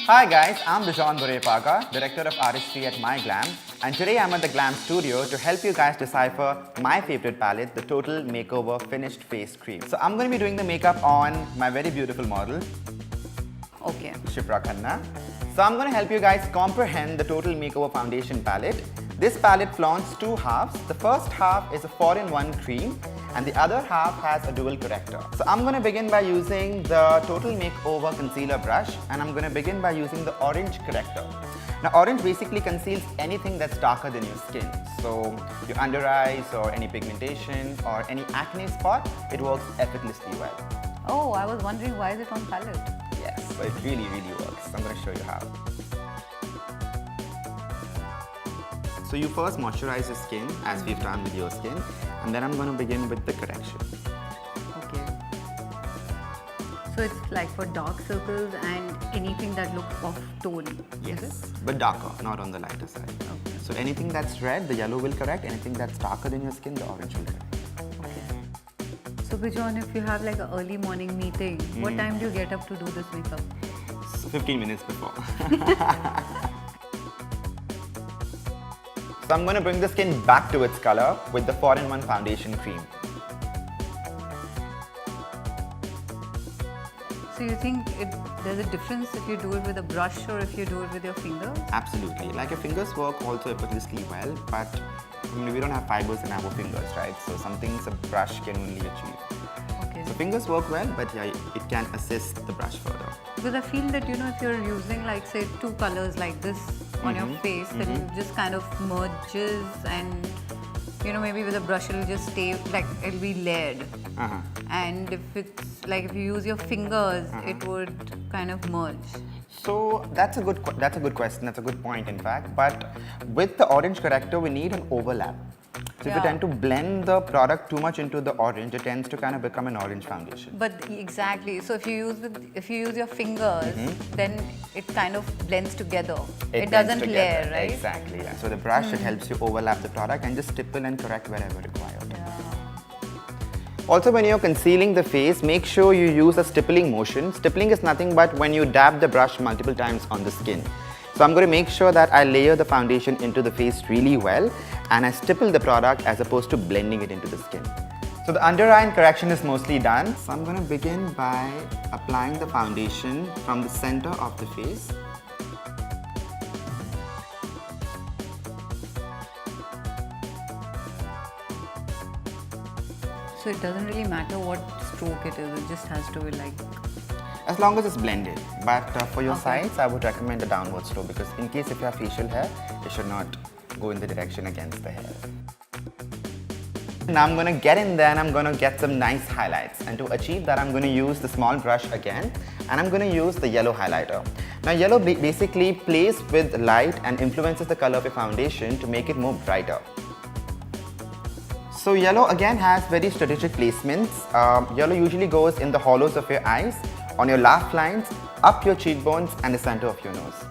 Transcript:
Hi guys, I'm Bijan Burepaga, Director of Artistry at MyGlamm, and today I'm at the Glam Studio to help you guys decipher my favorite palette, the Total Makeover Finished Face Cream. So I'm going to be doing the makeup on my very beautiful model, Okay. Shipra Khanna. So I'm going to help you guys comprehend the Total Makeover Foundation palette. This palette flaunts two halves. The first half is a 4-in-1 cream and the other half has a dual corrector. So I'm going to begin by using the Total Makeover concealer brush and I'm going to begin by using the orange corrector. Now orange basically conceals anything that's darker than your skin. So your under eyes or any pigmentation or any acne spot, it works effortlessly well. Oh, I was wondering why is it on palette? Yes, so it really works. I'm going to show you how. So you first moisturize your skin as we've done with your skin, and then I'm going to begin with the correction. Okay. So it's like for dark circles and anything that looks off-tone, Yes, is it? but darker, not on the lighter side. Okay. So anything that's red, the yellow will correct. Anything that's darker than your skin, the orange will correct. Okay. So Bijan, if you have like an early morning meeting, what time do you get up to do this makeup? So 15 minutes before. So I'm going to bring the skin back to its color with the 4-in-1 foundation cream. So you think there's a difference if you do it with a brush or if you do it with your fingers? Absolutely. Like your fingers work also effortlessly well, but we don't have fibers in our fingers, right? So some things a brush can only achieve. Okay. So fingers work well, but yeah, it can assist the brush further. Because I feel that, if you're using like say two colors like this on your face, then it just kind of merges and maybe with a brush it'll just stay, like it'll be layered. And if you use your fingers, it would kind of merge. So that's a good question. That's a good point, in fact. But with the orange corrector, we need an overlap. So if you tend to blend the product too much into the orange, it tends to kind of become an orange foundation. But exactly. So if you use your fingers, then it kind of blends together. It doesn't layer, right? Exactly. Yeah. So the brush, it helps you overlap the product and just stipple and correct wherever required. Also, when you're concealing the face, make sure you use a stippling motion. Stippling is nothing but when you dab the brush multiple times on the skin. So I'm going to make sure that I layer the foundation into the face really well and I stipple the product as opposed to blending it into the skin. So the under eye correction is mostly done. So I'm going to begin by applying the foundation from the center of the face. So it doesn't really matter what stroke it is, it just has to be like... As long as it's blended. But for your sides, I would recommend a downward stroke because in case if you have facial hair, it should not go in the direction against the hair. Now I'm going to get in there and I'm going to get some nice highlights. And to achieve that, I'm going to use the small brush again and I'm going to use the yellow highlighter. Now yellow basically plays with light and influences the color of your foundation to make it more brighter. So yellow again has very strategic placements. Yellow usually goes in the hollows of your eyes, on your laugh lines, up your cheekbones and the center of your nose.